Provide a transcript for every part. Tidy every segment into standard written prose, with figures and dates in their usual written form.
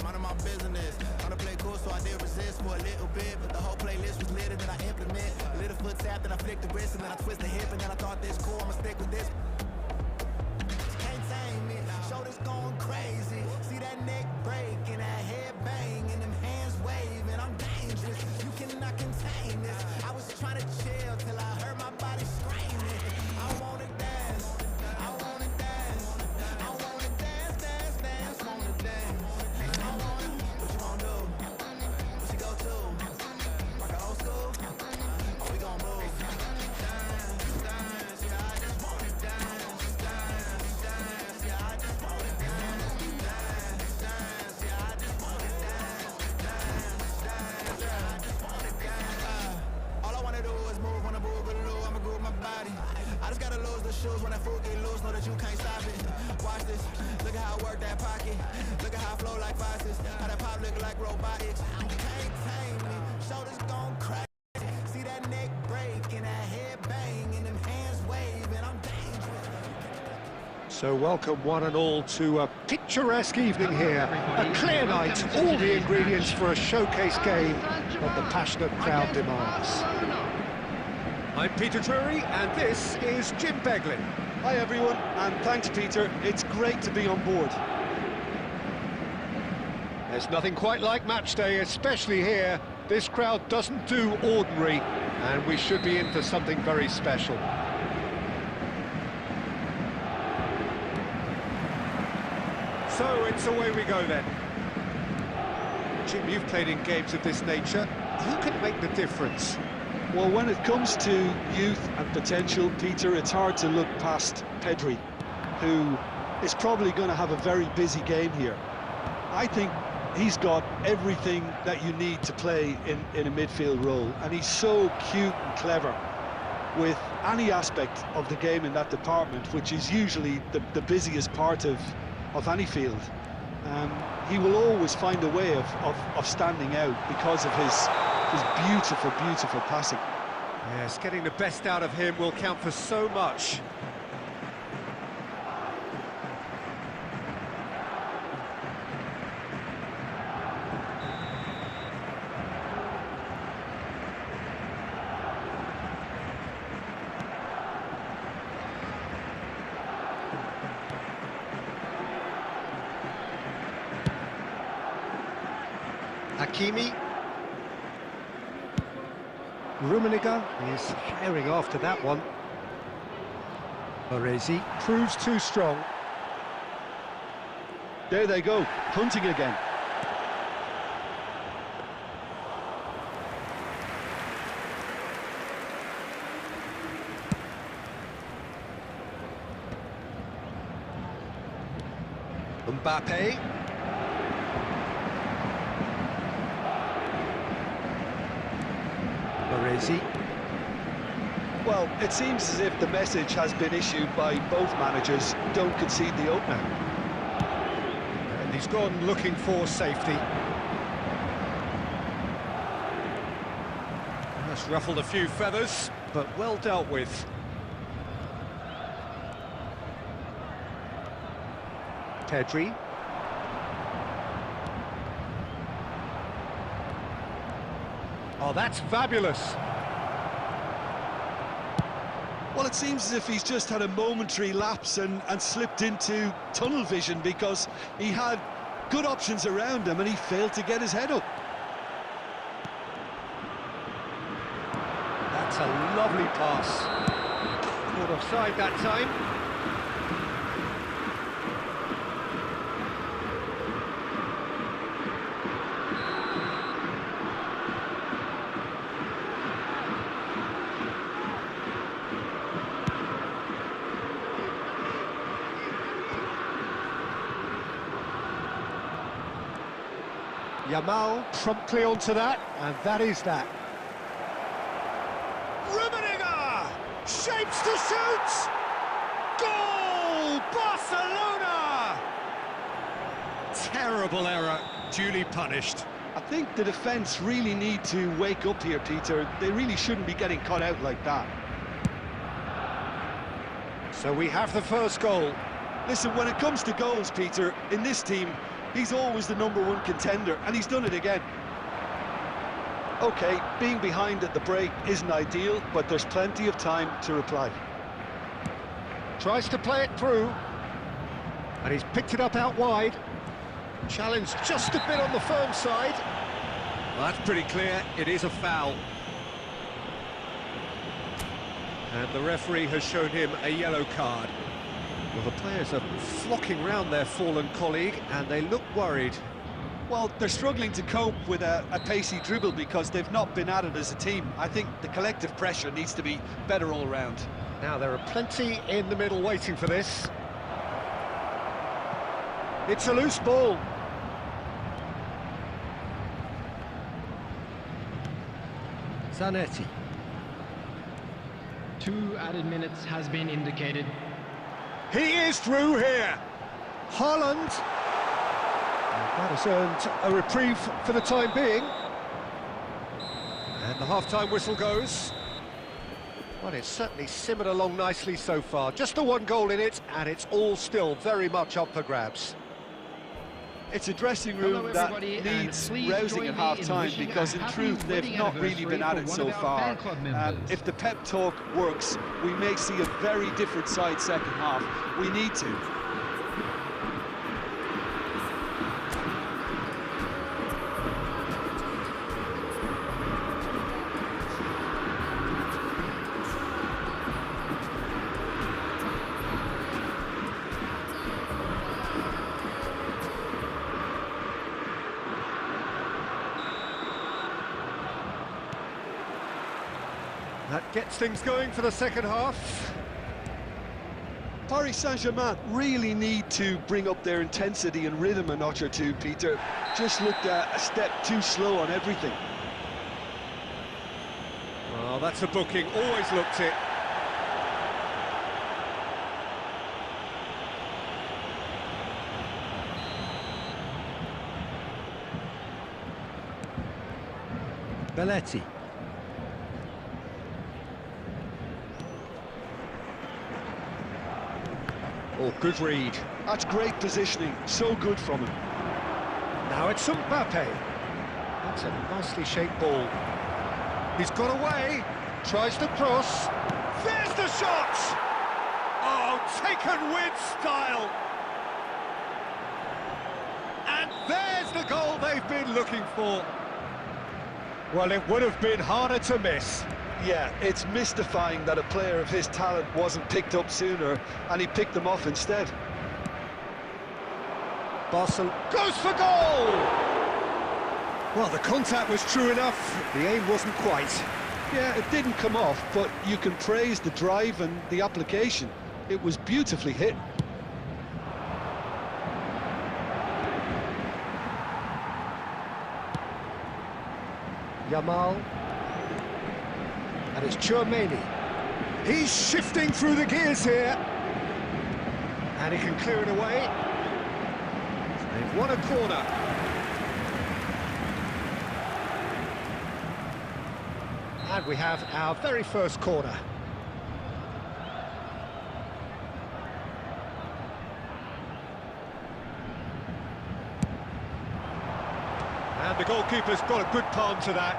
Mind of my business. Wanna play cool, so I did resist for a little bit, but the whole playlist was lit, and then I implement a little foot tap, then I flick the wrist, and then I twist the hip, and then I thought this cool, I'ma stick with this. Can't tame me, shoulders going crazy. See that neck break and that head bang, and them hands waving. I'm dangerous, you cannot contain this. I was trying to chill till I heard my body screaming. I wanna dance, I wanna dance, I wanna dance, dance, dance, wanna dance. I just gotta lose the shoes when that food get loose. Know that you can't stop it. Watch this. Look at how I work that pocket. Look at how I flow like faucets. How that pop look like robotics. You can't tame me. Shoulders gon' crack. See that neck break and that head bang and them hands waving. I'm dangerous. So welcome one and all to a picturesque evening here. A clear night, all the ingredients for a showcase game that the passionate crowd demands. I'm Peter Drury, and this is Jim Beglin. Hi everyone, and thanks Peter, it's great to be on board. There's nothing quite like match day, especially here. This crowd doesn't do ordinary, and we should be in for something very special. So it's away we go then. Jim, you've played in games of this nature. Who can make the difference? Well, when it comes to youth and potential, Peter, it's hard to look past Pedri, who is probably going to have a very busy game here. I think he's got everything that you need to play in a midfield role, and he's so cute and clever with any aspect of the game in that department, which is usually the busiest part of any field. He will always find a way of standing out because of his beautiful, beautiful passing. Yes, getting the best out of him will count for so much. Hakimi. Rummenigge is firing after that one. Baresi proves too strong. There they go, hunting again. Mbappe. Baresi. Well, it seems as if the message has been issued by both managers: don't concede the opener. And he's gone looking for safety. That's ruffled a few feathers, but well dealt with. Pedri. Oh, that's fabulous. Well, it seems as if he's just had a momentary lapse and slipped into tunnel vision, because he had good options around him and he failed to get his head up. That's a lovely pass. Caught offside that time. Yamal promptly onto that, and that is that. Rummenigge shapes to shoot. Goal! Barcelona! Terrible error, duly punished. I think the defence really need to wake up here, Peter. They really shouldn't be getting caught out like that. So we have the first goal. Listen, when it comes to goals, Peter, in this team, he's always the #1 contender, and he's done it again. OK, being behind at the break isn't ideal, but there's plenty of time to reply. Tries to play it through, and he's picked it up out wide. Challenge just a bit on the firm side. Well, that's pretty clear, it is a foul. And the referee has shown him a yellow card. Well, the players are flocking round their fallen colleague, and they look worried. Well, they're struggling to cope with a pacey dribble because they've not been at it as a team. I think the collective pressure needs to be better all around. Now, there are plenty in the middle waiting for this. It's a loose ball. Zanetti. 2 added minutes has been indicated. He is through here. Haaland. That has earned a reprieve for the time being. And the half-time whistle goes. Well, it's certainly simmered along nicely so far. Just the 1 goal in it, and it's all still very much up for grabs. It's a dressing room that needs rousing at half-time because, in truth, they've not really been at it so far. If the pep talk works, we may see a very different side second half. We need to. That gets things going for the second half. Paris Saint-Germain really need to bring up their intensity and rhythm a notch or two, Peter. Just looked a step too slow on everything. Well, that's a booking, always looked it. Belletti. Oh, good read. That's great positioning, so good from him. Now it's Mbappe. That's a nicely shaped ball. He's got away, tries to cross. There's the shot! Oh, taken with style. And there's the goal they've been looking for. Well, it would have been harder to miss. Yeah, it's mystifying that a player of his talent wasn't picked up sooner, and he picked them off instead. Barcelona goes for goal! Well, the contact was true enough, the aim wasn't quite. Yeah, it didn't come off, but you can praise the drive and the application. It was beautifully hit. Yamal. And it's Tchouaméni. He's shifting through the gears here. And he can clear it away. They've won a corner. And we have our very first corner. And the goalkeeper's got a good palm to that.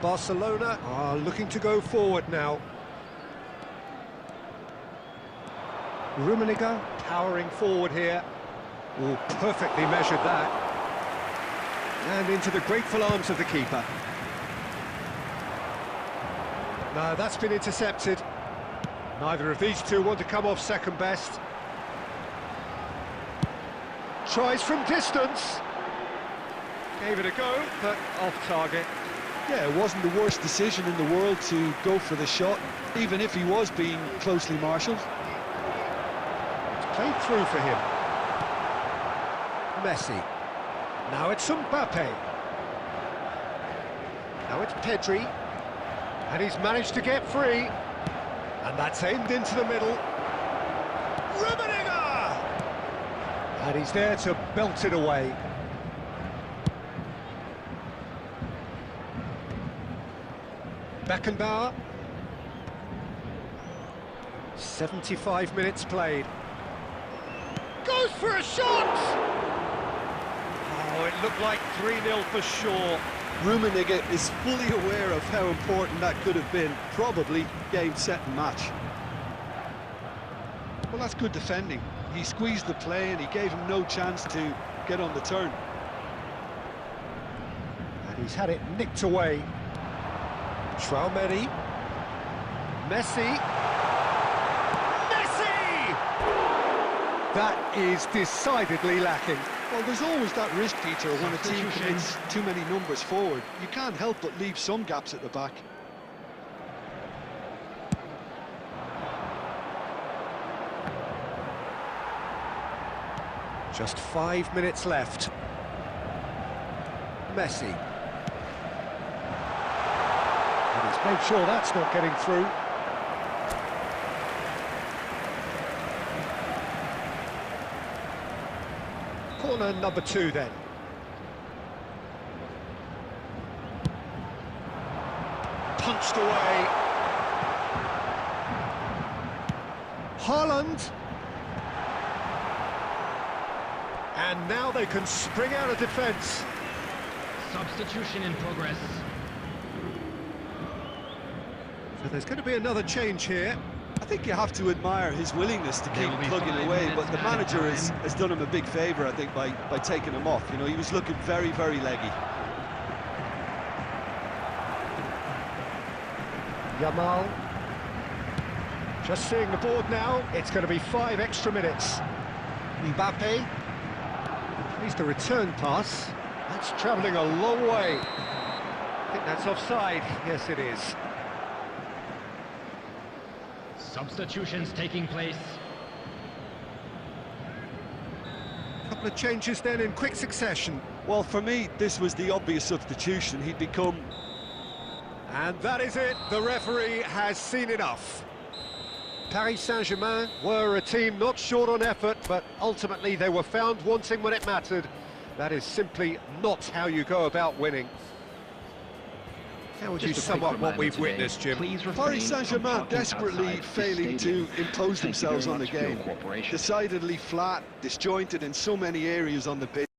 Barcelona are looking to go forward now. Rummenigge powering forward here. Oh, perfectly measured that. And into the grateful arms of the keeper. No, that's been intercepted. Neither of these two want to come off second best. Tries from distance. Gave it a go, but off target. Yeah, it wasn't the worst decision in the world to go for the shot, even if he was being closely marshalled. It's played through for him. Messi. Now it's Mbappe. Now it's Pedri. And he's managed to get free. And that's aimed into the middle. Rummenigge! And he's there to belt it away. Beckenbauer. 75 minutes played. Goes for a shot! Oh, it looked like 3-0 for sure. Rummenigge is fully aware of how important that could have been. Probably game, set and match. Well, that's good defending. He squeezed the play and he gave him no chance to get on the turn. And he's had it nicked away. Traumeri. Messi. That is decidedly lacking. Well, there's always that risk, Peter, when a team commits too many numbers forward. You can't help but leave some gaps at the back. Just 5 minutes left. Messi. And he's made sure that's not getting through. Corner number 2 then. Punched away. Haaland. And now they can spring out of defence. Substitution in progress. So there's going to be another change here. I think you have to admire his willingness to keep plugging away, but the manager has done him a big favour, I think, by taking him off. You know, he was looking very, very leggy. Yamal. Just seeing the board now, it's going to be 5 extra minutes. Mbappe. Needs the return pass. That's travelling a long way. I think that's offside. Yes, it is. Substitutions taking place. Couple of changes then in quick succession. Well, for me, this was the obvious substitution. He'd become... And that is it. The referee has seen enough. Paris Saint-Germain were a team not short on effort, but ultimately they were found wanting when it mattered. That is simply not how you go about winning. How would you sum up what we've witnessed, Jim? Paris Saint-Germain desperately failing to impose themselves on the game. Decidedly flat, disjointed in so many areas on the pitch.